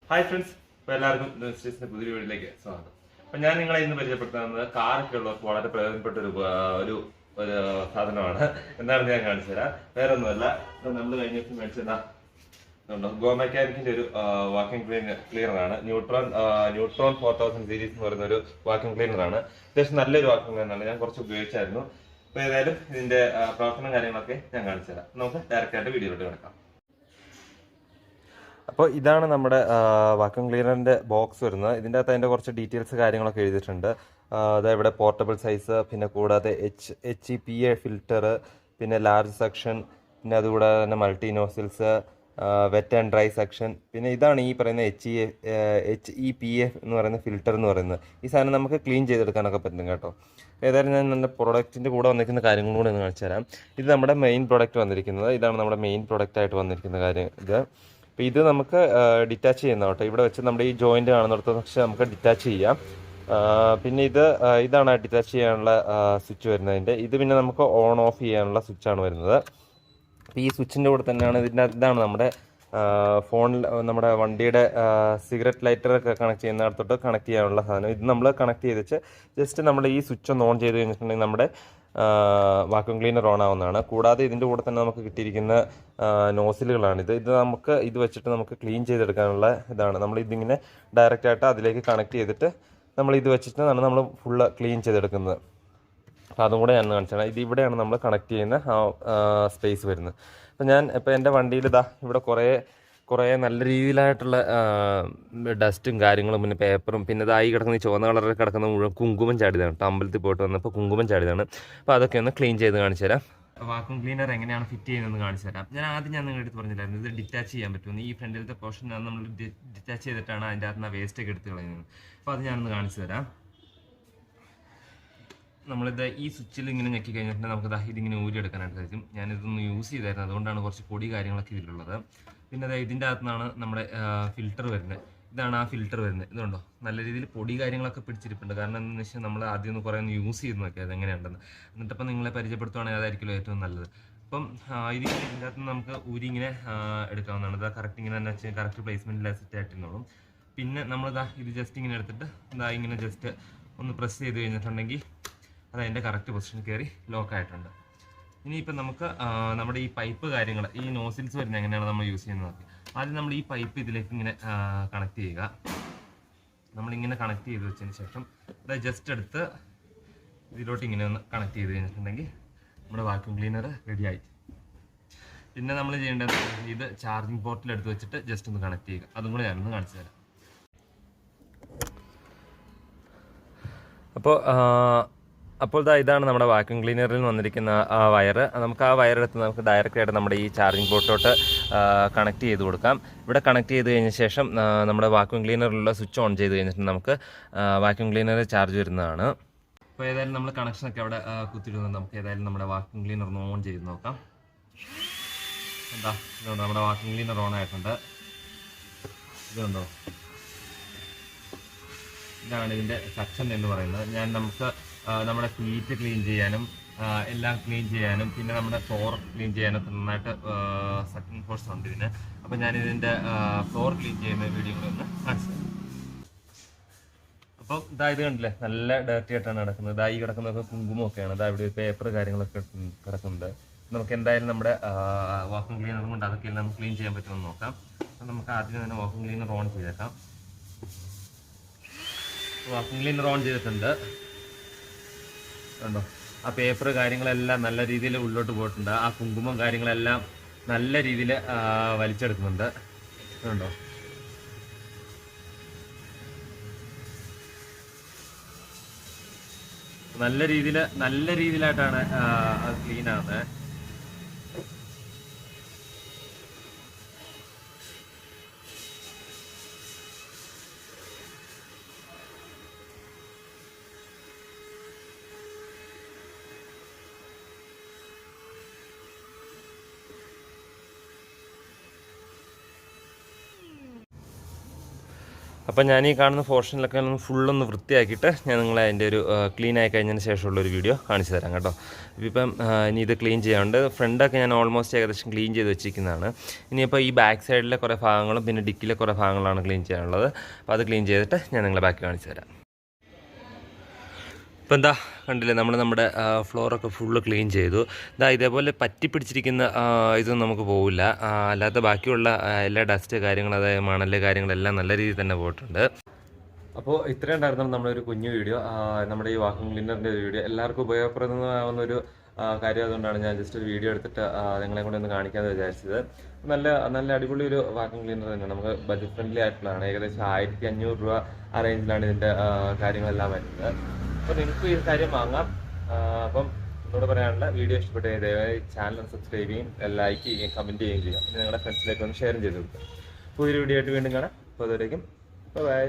Hi friends, ഇപ്പോൾ എല്ലാവർക്കും സ്റ്റേഷൻ്റെ പുതിയ വീഡിയോയിലേക്ക് സ്വാഗതം. അപ്പം ഞാൻ നിങ്ങളെ ഇന്ന് പരിചയപ്പെടുത്തുന്നത് കാറൊക്കെ ഉള്ളവർക്ക് വളരെ പ്രയോജനപ്പെട്ട ഒരു ഒരു സാധനമാണ്. എന്താണെന്ന് ഞാൻ കാണിച്ചു തരാം. വേറെ ഒന്നുമല്ല, നമ്മൾ കഴിഞ്ഞ ദിവസം മേടിച്ചതാ ഗോ മെക്കാനിക്കിന്റെ ഒരു വാക്യൂം ക്ലീനർ ആണ്. ന്യൂട്രോൺ 4000 സീരീസ് എന്ന് പറയുന്ന ഒരു വാക്യൂം ക്ലീനർ ആണ്. അത്യാവശ്യം നല്ലൊരു വാക്യൂം ക്ലീനർ ആണ്. ഞാൻ കുറച്ച് ഉപയോഗിച്ചായിരുന്നു. അപ്പോൾ ഏതായാലും ഇതിന്റെ പ്രവർത്തനം കാര്യങ്ങളൊക്കെ ഞാൻ കാണിച്ചു തരാം. നമുക്ക് ഡയറക്റ്റ് ആയിട്ട് വീഡിയോയിലോട്ട് കിടക്കാം. അപ്പോൾ ഇതാണ് നമ്മുടെ വാക്യൂം ക്ലീനറിൻ്റെ ബോക്സ് വരുന്നത്. ഇതിൻ്റെ അകത്ത് അതിൻ്റെ കുറച്ച് ഡീറ്റെയിൽസ് കാര്യങ്ങളൊക്കെ എഴുതിയിട്ടുണ്ട്. അതായത് ഇവിടെ പോർട്ടബിൾ സൈസ്, പിന്നെ കൂടാതെ HEPA ഫിൽറ്റർ, പിന്നെ ലാർജ് സെക്ഷൻ, പിന്നെ അതുകൂടാതെ തന്നെ multi nozzles, wet and dry section, പിന്നെ ഇതാണ് ഈ പറയുന്ന HEPA എന്ന് പറയുന്ന ഫിൽറ്റർ എന്ന് പറയുന്നത്. ഈ സാധനം നമുക്ക് ക്ലീൻ ചെയ്തെടുക്കാനൊക്കെ പറ്റും കേട്ടോ. ഏതായാലും ഞാൻ നമ്മുടെ പ്രൊഡക്റ്റിൻ്റെ കൂടെ വന്നിരിക്കുന്ന കാര്യങ്ങളും കൂടെ ഒന്ന് കാണിച്ചു തരാം. ഇത് നമ്മുടെ മെയിൻ പ്രൊഡക്റ്റ് വന്നിരിക്കുന്നത്. ഇതാണ് നമ്മുടെ മെയിൻ പ്രൊഡക്റ്റ് ആയിട്ട് വന്നിരിക്കുന്ന കാര്യം. അപ്പോൾ ഇത് നമുക്ക് ഡിറ്റാച്ച് ചെയ്യുന്ന കേട്ടോ. ഇവിടെ വെച്ച് നമ്മുടെ ഈ ജോയിൻറ്റ് കാണുന്നിടത്ത് പക്ഷേ നമുക്ക് ഡിറ്റാച്ച് ചെയ്യാം. പിന്നെ ഇതാണ് ഡിറ്റാച്ച് ചെയ്യാനുള്ള സ്വിച്ച് വരുന്നതിൻ്റെ. ഇത് പിന്നെ നമുക്ക് ഓൺ ഓഫ് ചെയ്യാനുള്ള സ്വിച്ചാണ് വരുന്നത്. അപ്പോൾ ഈ സ്വിച്ചിൻ്റെ കൂടെ തന്നെയാണ് ഇതാണ് നമ്മുടെ ഫോണിൽ നമ്മുടെ വണ്ടിയുടെ സിഗരറ്റ് ലൈറ്ററൊക്കെ കണക്ട് ചെയ്യുന്നിടത്തോട്ട് കണക്ട് ചെയ്യാനുള്ള സാധനം. ഇത് നമ്മൾ കണക്ട് ചെയ്തിട്ട് ജസ്റ്റ് നമ്മൾ ഈ സ്വിച്ച് ഒന്ന് ഓൺ ചെയ്ത് കഴിഞ്ഞിട്ടുണ്ടെങ്കിൽ നമ്മുടെ വാക്യൂം ക്ലീനർ ഓൺ ആവുന്നതാണ്. കൂടാതെ ഇതിൻ്റെ കൂടെ തന്നെ നമുക്ക് കിട്ടിയിരിക്കുന്ന നോസിലുകളാണിത്. ഇത് വെച്ചിട്ട് നമുക്ക് ക്ലീൻ ചെയ്തെടുക്കാനുള്ള ഇതാണ്. നമ്മൾ ഇതിങ്ങനെ ഡയറക്റ്റായിട്ട് അതിലേക്ക് കണക്ട് ചെയ്തിട്ട് നമ്മൾ ഇത് വെച്ചിട്ടാണ് നമ്മൾ ഫുള്ള് ക്ലീൻ ചെയ്തെടുക്കുന്നത്. അപ്പോൾ അതും കൂടെ ഞാൻ കാണിച്ചാണ്. ഇവിടെയാണ് നമ്മൾ കണക്ട് ചെയ്യുന്ന സ്പേസ് വരുന്നത്. അപ്പോൾ എൻ്റെ വണ്ടിയിൽ ഇവിടെ കുറേ നല്ല രീതിയിലായിട്ടുള്ള ഡസ്റ്റും കാര്യങ്ങളും പിന്നെ പേപ്പറും പിന്നെ ഇതായി കിടക്കുന്ന ഈ ചുവന്ന കളറിൽ കിടക്കുന്ന മുഴുവൻ കുങ്കുമം ചാടിയതാണ് കേട്ടോ. അമ്പലത്തിൽ പോയിട്ട് വന്നപ്പോൾ കുങ്കുമം ചാടിയതാണ്. അപ്പോൾ അതൊക്കെ ഒന്ന് ക്ലീൻ ചെയ്ത് കാണിച്ചു തരാം. വാക്യൂം ക്ലീനർ എങ്ങനെയാണ് ഫിറ്റ് ചെയ്യുന്നതെന്ന് കാണിച്ചു തരാം. ഞാൻ നിങ്ങളുടെ അടുത്ത് പറഞ്ഞില്ലായിരുന്നു ഇത് ഡിറ്റാച്ച് ചെയ്യാൻ പറ്റുമെന്ന്. ഈ ഫ്രണ്ടിലത്തെ പോർഷൻ നമ്മൾ ഡിറ്റാച്ച് ചെയ്തിട്ടാണ് അതിൻ്റെ അകത്ത് നിന്ന് വേസ്റ്റൊക്കെ എടുത്ത് കളയുന്നത്. അപ്പോൾ അത് ഞാനൊന്ന് കാണിച്ചു തരാം. നമ്മളിത് ഈ സ്വിച്ചിൽ ഇങ്ങനെ ഞെക്കി കഴിഞ്ഞിട്ടുണ്ടെങ്കിൽ നമുക്ക് ഇതിങ്ങനെ ഊരിയെടുക്കാനായിട്ട് സാധിക്കും. ഞാനിതൊന്ന് യൂസ് ചെയ്തായിരുന്നു, അതുകൊണ്ടാണ് കുറച്ച് പൊടി കാര്യങ്ങളൊക്കെ ഇതിലുള്ളത്. പിന്നെ ഇതിൻ്റെ അകത്തുനിന്നാണ് നമ്മുടെ ഫിൽറ്റർ വരുന്നത്. ഇതാണ് ആ ഫിൽറ്റർ വരുന്നത്. ഇതുണ്ടോ, നല്ല രീതിയിൽ പൊടി കാര്യങ്ങളൊക്കെ പിടിച്ചിരിപ്പുണ്ട്. കാരണം എന്താണെന്ന് വെച്ചാൽ നമ്മൾ ആദ്യം ഒന്ന് കുറേ യൂസ് ചെയ്ത് നോക്കി അത് എങ്ങനെയുണ്ടെന്ന്. എന്നിട്ടപ്പം നിങ്ങളെ പരിചയപ്പെടുത്തുവാണെങ്കിൽ അതായിരിക്കുമല്ലോ ഏറ്റവും നല്ലത്. അപ്പം ഇതിൻ്റെ അകത്ത് നമുക്ക് ഊരി ഇങ്ങനെ എടുക്കാവുന്നതാണ്. കറക്റ്റ് ഇങ്ങനെ തന്നെ വെച്ചാൽ കറക്റ്റ് പ്ലേസ്മെൻറ്റിൽ സെറ്റ് ആയിട്ടിരുന്നോളും. പിന്നെ ഇത് ജസ്റ്റ് ഇങ്ങനെ എടുത്തിട്ട് ഇങ്ങനെ ജസ്റ്റ് ഒന്ന് പ്രസ് ചെയ്ത് കഴിഞ്ഞിട്ടുണ്ടെങ്കിൽ അത് അതിൻ്റെ കറക്റ്റ് പൊസിഷൻ കയറി ലോക്കായിട്ടുണ്ട്. ഇനിയിപ്പോൾ നമുക്ക് നമ്മുടെ ഈ പൈപ്പ് കാര്യങ്ങൾ ഈ നോസിൽസ് വരുന്നത് എങ്ങനെയാണ് നമ്മൾ യൂസ് ചെയ്യുന്നത്. ആദ്യം നമ്മൾ ഈ പൈപ്പ് ഇതിലേക്ക് ഇങ്ങനെ കണക്ട് ചെയ്യുക. നമ്മളിങ്ങനെ കണക്ട് ചെയ്ത് വെച്ചതിന് ശേഷം ജസ്റ്റ് എടുത്ത് ഇതിലോട്ട് ഇങ്ങനെ ഒന്ന് കണക്ട് ചെയ്ത് കഴിഞ്ഞിട്ടുണ്ടെങ്കിൽ നമ്മുടെ വാക്യൂം ക്ലീനർ റെഡിയായി. പിന്നെ നമ്മൾ ചെയ്യേണ്ടത് ഇത് ചാർജിങ് പോർട്ടിൽ എടുത്ത് വെച്ചിട്ട് ജസ്റ്റ് ഒന്ന് കണക്ട് ചെയ്യുക. അതും കൂടെ ഞാനൊന്ന് കാണിച്ചു തരാം. അപ്പോൾ ഇതാണ് നമ്മുടെ വാക്യൂം ക്ലീനറിൽ വന്നിരിക്കുന്ന ആ വയർ. നമുക്ക് ആ വയറെടുത്ത് നമുക്ക് ഡയറക്റ്റായിട്ട് നമ്മുടെ ഈ ചാർജിങ് പോർട്ടിലോട്ട് കണക്ട് ചെയ്ത് കൊടുക്കാം. ഇവിടെ കണക്ട് ചെയ്ത് കഴിഞ്ഞ ശേഷം നമ്മുടെ വാക്യൂം ക്ലീനറിലുള്ള സ്വിച്ച് ഓൺ ചെയ്ത് കഴിഞ്ഞിട്ട് നമുക്ക് വാക്യൂം ക്ലീനർ ചാർജ് വരുന്നതാണ്. അപ്പോൾ ഏതായാലും നമ്മൾ കണക്ഷനൊക്കെ അവിടെ കുത്തിയിടുന്നുണ്ട്. നമുക്ക് ഏതായാലും നമ്മുടെ വാക്യൂം ക്ലീനർ ഒന്ന് ഓൺ ചെയ്ത് നോക്കാം. ഇതുകൊണ്ട് നമ്മുടെ വാക്യൂം ക്ലീനർ ഓൺ ആയിട്ടുണ്ട്. ഇതുണ്ടോ, ഇതാണ് ഇതിൻ്റെ സെക്ഷൻ എന്ന് പറയുന്നത്. നമുക്ക് നമ്മുടെ സീറ്റ് ക്ലീൻ ചെയ്യാനും എല്ലാം ക്ലീൻ ചെയ്യാനും പിന്നെ നമ്മുടെ ഫ്ലോർ ക്ലീൻ ചെയ്യാനൊക്കെ നന്നായിട്ട് സെക്കൻഡ് ഫോഴ്സ് ഉണ്ട് ഇതിന്. അപ്പോൾ ഞാനിതിൻ്റെ ഫ്ലോർ ക്ലീൻ ചെയ്യുന്ന വീഡിയോ കൂടെ ഒന്ന് കാണിച്ചു തരാം. അപ്പം ഇത് കണ്ടില്ലേ, നല്ല ഡേർട്ടി ആയിട്ടാണ് കിടക്കുന്നത്. ഈ കിടക്കുന്നതൊക്കെ കുങ്കുമൊക്കെയാണ്. ഇവിടെ പേപ്പർ കാര്യങ്ങളൊക്കെ കിടക്കുന്നുണ്ട്. നമുക്ക് എന്തായാലും നമ്മുടെ വാക്യൂം ക്ലീനർ കൊണ്ട് അതൊക്കെ എല്ലാം ക്ലീൻ ചെയ്യാൻ പറ്റുമെന്ന് നോക്കാം. അപ്പം നമുക്ക് ആദ്യം തന്നെ വാക്യൂം ക്ലീനർ ഓൺ ചെയ്തേക്കാം. വാക്യൂം ക്ലീനർ ഓൺ ചെയ്തിട്ടുണ്ട്. കണ്ടോ, ആ പേപ്പർ കാര്യങ്ങളെല്ലാം നല്ല രീതിയിൽ ഉള്ളോട്ട് പോയിട്ടുണ്ട്. ആ കുങ്കുമം കാര്യങ്ങളെല്ലാം നല്ല രീതിയിൽ വലിച്ചെടുക്കുന്നുണ്ട്. കണ്ടോ, നല്ല രീതിയിലായിട്ടാണ് അത് ക്ലീൻ ആവുന്നത്. അപ്പം ഞാൻ ഈ കാണുന്ന പോർഷനിലൊക്കെ ഒന്ന് ഫുള്ളൊന്ന് വൃത്തിയാക്കിയിട്ട് ഞാൻ നിങ്ങളെ അതിൻ്റെ ഒരു ക്ലീൻ ആയി കഴിഞ്ഞതിന് ശേഷമുള്ളൊരു വീഡിയോ കാണിച്ചു തരാം കേട്ടോ. ഇപ്പം ഇനി ഇത് ക്ലീൻ ചെയ്യാറുണ്ട്. ഫ്രണ്ടൊക്കെ ഞാൻ ഓൾമോസ്റ്റ് ഏകദേശം ക്ലീൻ ചെയ്ത് വെച്ചിരിക്കുന്നതാണ്. ഇനിയിപ്പോൾ ഈ ബാക്ക് സൈഡിലെ കുറേ ഭാഗങ്ങളും പിന്നെ ഡിക്കിലെ കുറേ ഭാഗങ്ങളാണ് ക്ലീൻ ചെയ്യാനുള്ളത്. അപ്പോൾ അത് ക്ലീൻ ചെയ്തിട്ട് ഞാൻ നിങ്ങളെ ബാക്കി കാണിച്ചു തരാം. ഇപ്പം എന്താ കണ്ടില്ലേ, നമ്മുടെ ഫ്ലോറൊക്കെ ഫുള്ള് ക്ലീൻ ചെയ്തു. ഇതേപോലെ പറ്റി പിടിച്ചിരിക്കുന്ന ഇതൊന്നും നമുക്ക് പോവില്ല. അല്ലാത്ത ബാക്കിയുള്ള എല്ലാ ഡസ്റ്റ് കാര്യങ്ങൾ, അതായത് മണല് കാര്യങ്ങളെല്ലാം നല്ല രീതിയിൽ തന്നെ പോയിട്ടുണ്ട്. അപ്പോൾ ഇത്രയും ഉണ്ടായിരുന്നു നമ്മളൊരു കുഞ്ഞു വീഡിയോ, നമ്മുടെ ഈ വാക്യൂം ക്ലീനറിൻ്റെ ഒരു വീഡിയോ. എല്ലാവർക്കും ഉപയോഗപ്രദമാകുന്ന ഒരു കാര്യം അതുകൊണ്ടാണ് ഞാൻ ജസ്റ്റ് ഒരു വീഡിയോ എടുത്തിട്ട് നിങ്ങളെ കൂടെ ഒന്ന് കാണിക്കാമെന്ന് വിചാരിച്ചത്. നല്ല അടിപൊളി ഒരു വാക്യൂം ക്ലീനർ തന്നെയാണ്. നമുക്ക് ബഡ്ജറ്റ് ഫ്രണ്ട്ലി ആയിട്ടുള്ളതാണ്. ഏകദേശം 1500 രൂപ ആ റേഞ്ചിലാണ് ഇതിൻ്റെ കാര്യങ്ങളെല്ലാം വരുന്നത്. അപ്പോൾ നിങ്ങൾക്ക് ഈ കാര്യം വാങ്ങാം. അപ്പം എന്നോട് പറയാനുള്ള വീഡിയോ ഇഷ്ടപ്പെട്ട ദയവായി ചാനൽ സബ്സ്ക്രൈബ് ചെയ്യും, ലൈക്ക് ചെയ്യുകയും കമൻറ്റ് ചെയ്യുകയും ചെയ്യുക. പിന്നെ നിങ്ങളുടെ ഫ്രണ്ട്സിലേക്ക് ഒന്ന് ഷെയർ ചെയ്ത് കൊടുക്കുക. പുതിയൊരു വീഡിയോ ആയിട്ട് വീണ്ടും കാണാം. അപ്പോൾ അതുവരേക്കും ബൈ.